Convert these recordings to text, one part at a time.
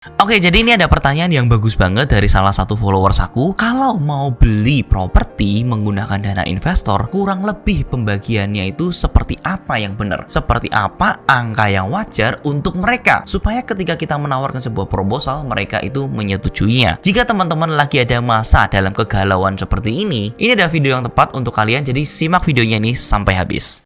Oke, jadi ini ada pertanyaan yang bagus banget dari salah satu followers aku. Kalau mau beli properti menggunakan dana investor, kurang lebih pembagiannya itu seperti apa yang benar? Seperti apa angka yang wajar untuk mereka? Supaya ketika kita menawarkan sebuah proposal, mereka itu menyetujuinya. Jika teman-teman lagi ada masa dalam kegalauan seperti ini ada video yang tepat untuk kalian. Jadi simak videonya ini sampai habis.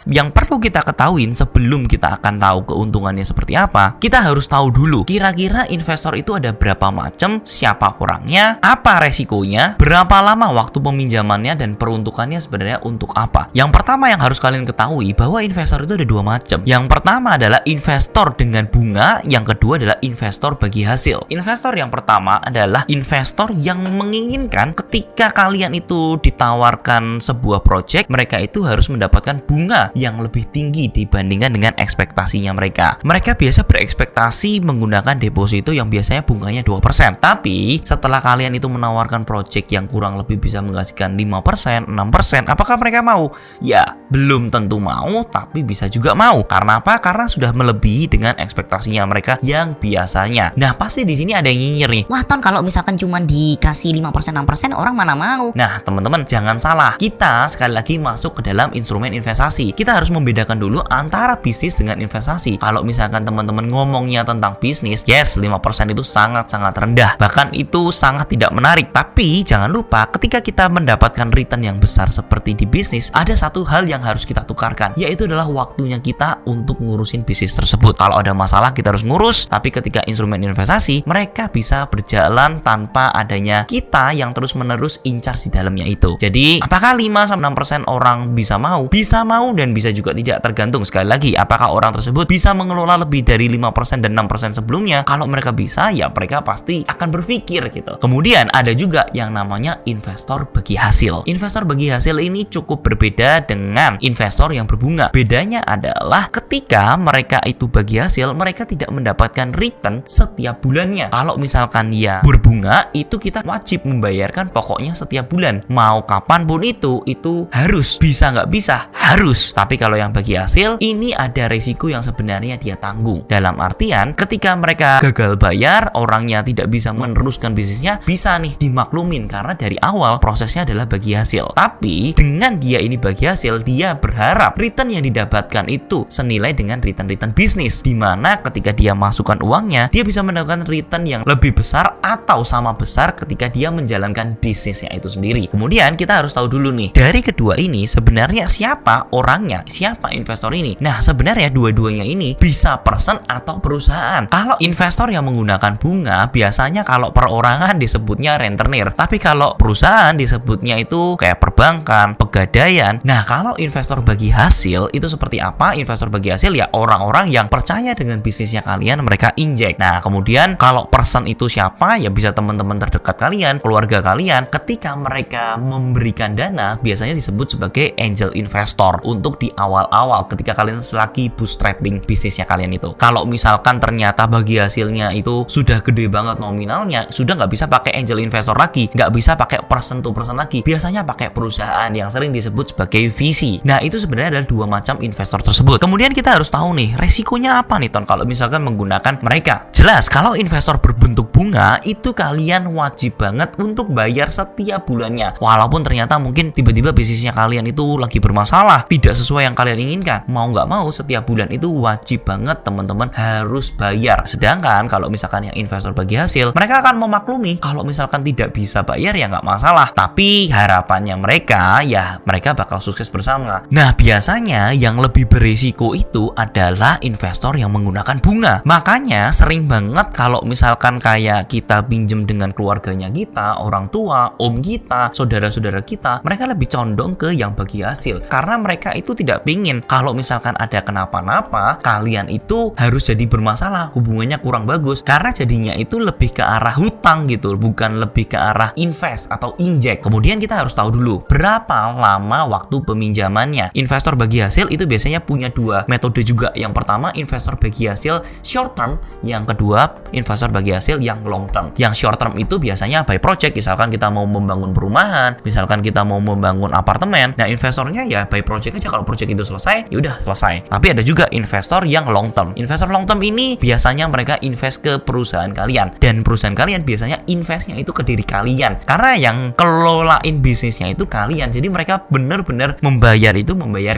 Yang perlu kita ketahuin sebelum kita akan tahu keuntungannya seperti apa, kita harus tahu dulu kira-kira investor itu ada berapa macam, siapa orangnya, apa resikonya, berapa lama waktu peminjamannya, dan peruntukannya sebenarnya untuk apa. Yang pertama yang harus kalian ketahui bahwa investor itu ada dua macam. Yang pertama adalah investor dengan bunga, yang kedua adalah investor bagi hasil. Investor yang pertama adalah investor yang menginginkan ketika kalian itu ditawarkan sebuah project, mereka itu harus mendapatkan bunga yang lebih tinggi dibandingkan dengan ekspektasinya mereka. Mereka biasa berekspektasi menggunakan deposito yang biasanya bunganya 2%. Tapi setelah kalian itu menawarkan project yang kurang lebih bisa menghasilkan 5%, 6%, apakah mereka mau? Ya, belum tentu mau, tapi bisa juga mau. Karena apa? Karena sudah melebihi dengan ekspektasinya mereka yang biasanya. Nah, pasti di sini ada yang nyinyir nih. Wah, Ton, kalau misalkan cuma dikasih 5%, 6%, orang mana mau? Nah, teman-teman, jangan salah. Kita sekali lagi masuk ke dalam instrumen investasi. Kita harus membedakan dulu antara bisnis dengan investasi. Kalau misalkan teman-teman ngomongnya tentang bisnis, yes, 5% itu sangat-sangat rendah. Bahkan itu sangat tidak menarik. Tapi jangan lupa ketika kita mendapatkan return yang besar seperti di bisnis, ada satu hal yang harus kita tukarkan, yaitu adalah waktunya kita untuk ngurusin bisnis tersebut. Kalau ada masalah kita harus ngurus, tapi ketika instrumen investasi, mereka bisa berjalan tanpa adanya kita yang terus-menerus incar di dalamnya itu. Jadi, apakah 5-6% orang bisa mau? Bisa mau dan bisa juga tidak, tergantung sekali lagi apakah orang tersebut bisa mengelola lebih dari 5% dan 6% sebelumnya. Kalau mereka bisa, ya mereka pasti akan berpikir gitu. Kemudian ada juga yang namanya investor bagi hasil. Investor bagi hasil ini cukup berbeda dengan investor yang berbunga. Bedanya adalah ketika mereka itu bagi hasil, mereka tidak mendapatkan return setiap bulannya. Kalau misalkan dia berbunga, itu kita wajib membayarkan pokoknya setiap bulan. Mau kapanpun itu harus. Bisa nggak bisa? Harus. Tapi kalau yang bagi hasil, ini ada resiko yang sebenarnya dia tanggung. Dalam artian, ketika mereka gagal bayar, orangnya tidak bisa meneruskan bisnisnya, bisa nih dimaklumin karena dari awal prosesnya adalah bagi hasil. Tapi dengan dia ini bagi hasil, dia berharap return yang didapatkan itu senilai dengan return bisnis, dimana ketika dia masukkan uangnya, dia bisa mendapatkan return yang lebih besar atau sama besar ketika dia menjalankan bisnisnya itu sendiri. Kemudian kita harus tahu dulu nih, dari kedua ini sebenarnya siapa orangnya, siapa investor ini. Nah, sebenarnya dua-duanya ini bisa person atau perusahaan. Kalau investor yang menggunakan bunga, biasanya kalau perorangan disebutnya rentenir. Tapi kalau perusahaan disebutnya itu kayak perbankan, pegadaian. Nah, kalau investor bagi hasil itu seperti apa? Investor bagi hasil ya orang-orang yang percaya dengan bisnisnya kalian, mereka injek. Nah, kemudian kalau person itu siapa? Ya bisa teman-teman terdekat kalian, keluarga kalian. Ketika mereka memberikan dana, biasanya disebut sebagai angel investor untuk di awal-awal ketika kalian lagi bootstrapping bisnisnya kalian itu. Kalau misalkan ternyata bagi hasilnya itu sudah gede banget nominalnya, sudah nggak bisa pakai angel investor lagi, nggak bisa pakai person to person lagi, biasanya pakai perusahaan yang sering disebut sebagai VC. Nah, itu sebenarnya adalah dua macam investor tersebut. Kemudian kita harus tahu nih, resikonya apa nih Ton kalau misalkan menggunakan mereka. Jelas, kalau investor berbentuk bunga, itu kalian wajib banget untuk bayar setiap bulannya. Walaupun ternyata mungkin tiba-tiba bisnisnya kalian itu lagi bermasalah, tidak sesuai yang kalian inginkan, mau nggak mau setiap bulan itu wajib banget teman-teman harus bayar. Sedangkan kalau misalkan yang investor bagi hasil, mereka akan memaklumi kalau misalkan tidak bisa bayar ya nggak masalah, tapi harapannya mereka ya mereka bakal sukses bersama. Nah, biasanya yang lebih berisiko itu adalah investor yang menggunakan bunga. Makanya sering banget kalau misalkan kayak kita pinjem dengan keluarganya kita, orang tua, om kita, saudara-saudara kita, mereka lebih condong ke yang bagi hasil karena mereka itu tidak pingin kalau misalkan ada kenapa-napa kalian itu harus jadi bermasalah, hubungannya kurang bagus, karena jadinya itu lebih ke arah hutang gitu, bukan lebih ke arah invest atau injek. Kemudian kita harus tahu dulu berapa lama waktu peminjamannya. Investor bagi hasil itu biasanya punya dua metode juga. Yang pertama investor bagi hasil short term, yang kedua investor bagi hasil yang long term. Yang short term itu biasanya by project, misalkan kita mau membangun perumahan, misalkan kita mau membangun apartemen. Nah, investornya ya by project aja. Kalau project itu selesai, ya udah selesai. Tapi ada juga investor yang long term. Investor long term ini biasanya mereka invest ke perusahaan kalian, dan perusahaan kalian biasanya investnya itu ke diri kalian, karena yang kelolain bisnisnya itu kalian. Jadi mereka benar-benar membayar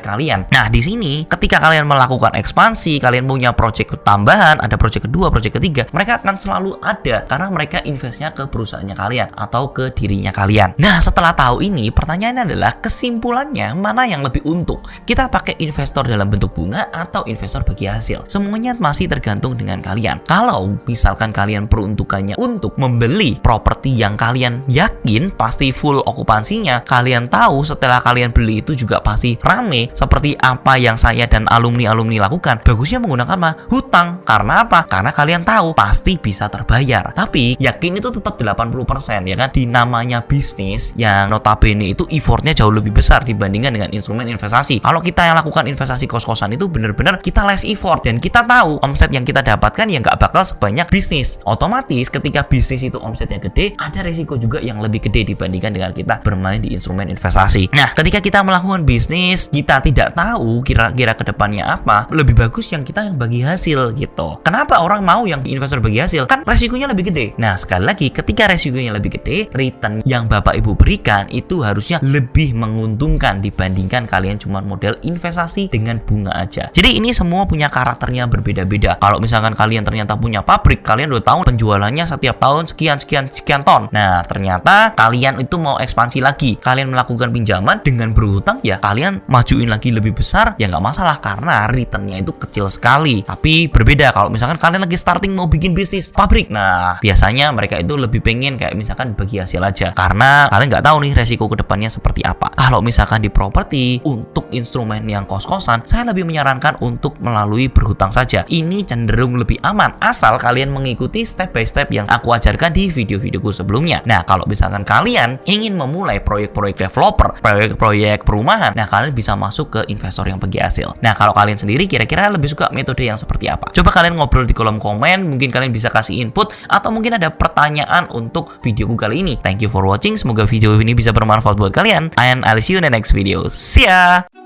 kalian. Nah, di sini ketika kalian melakukan ekspansi, kalian punya project tambahan, ada project kedua, project ketiga, mereka akan selalu ada karena mereka investnya ke perusahaannya kalian atau ke dirinya kalian. Nah, setelah tahu ini, pertanyaannya adalah kesimpulannya mana yang lebih untung? Kita pakai investor dalam bentuk bunga atau investor bagi hasil? Semuanya masih tergantung dengan kalian. Kalau misalkan kalian peruntukannya untuk membeli properti yang kalian yakin pasti full okupansinya, kalian tahu setelah kalian beli itu juga pasti rame seperti apa yang saya dan alumni-alumni lakukan, bagusnya menggunakan hutang. Karena apa? Karena kalian tahu pasti bisa terbayar. Tapi yakin itu tetap 80% ya kan. Di namanya bisnis yang notabene itu effortnya jauh lebih besar dibandingkan dengan instrumen investasi. Kalau kita yang lakukan investasi kos-kosan itu benar-benar kita less effort, dan kita tahu omset yang kita dapatkan ya nggak bakal sebanyak bisnis. Otomatis ketika bisnis itu omsetnya gede, ada resiko juga yang lebih gede dibandingkan dengan kita bermain di instrumen investasi. Nah, ketika kita melakukan bisnis, kita tidak tahu kira-kira kedepannya apa, lebih bagus yang kita yang bagi hasil gitu. Kenapa orang mau yang investor bagi hasil? Kan resikonya lebih gede. Nah, sekali lagi, ketika resikonya lebih gede, return yang Bapak Ibu berikan itu harusnya lebih menguntungkan dibandingkan kalian cuma model investasi dengan bunga aja. Jadi ini semua punya karakternya berbeda-beda. Kalau misalkan kalian ternyata punya pabrik, kalian 2 tahun penjualannya setiap tahun sekian ton. Nah, ternyata kalian itu mau ekspansi lagi, kalian melakukan pinjaman dengan berhutang, ya kalian majuin lagi lebih besar, ya nggak masalah karena returnnya itu kecil sekali. Tapi berbeda kalau misalkan kalian lagi starting mau bikin bisnis pabrik. Nah, biasanya mereka itu lebih pengen kayak misalkan bagi hasil aja, karena kalian nggak tahu nih resiko kedepannya seperti apa. Kalau misalkan di properti untuk instrumen yang kos-kosan, saya lebih menyarankan untuk melalui berhutang saja. Ini cenderung lebih aman asal kalian mengikuti step by step yang aku ajarkan di video-videoku sebelumnya. Nah, kalau misalkan kalian ingin memulai proyek-proyek developer, proyek-proyek perumahan, nah kalian bisa masuk ke investor yang bagi hasil. Nah, kalau kalian sendiri kira-kira lebih suka metode yang seperti apa? Coba kalian ngobrol di kolom komen, mungkin kalian bisa kasih input atau mungkin ada pertanyaan untuk videoku kali ini. Thank you for watching, semoga video ini bisa bermanfaat buat kalian, and I'll see you in the next video. See ya!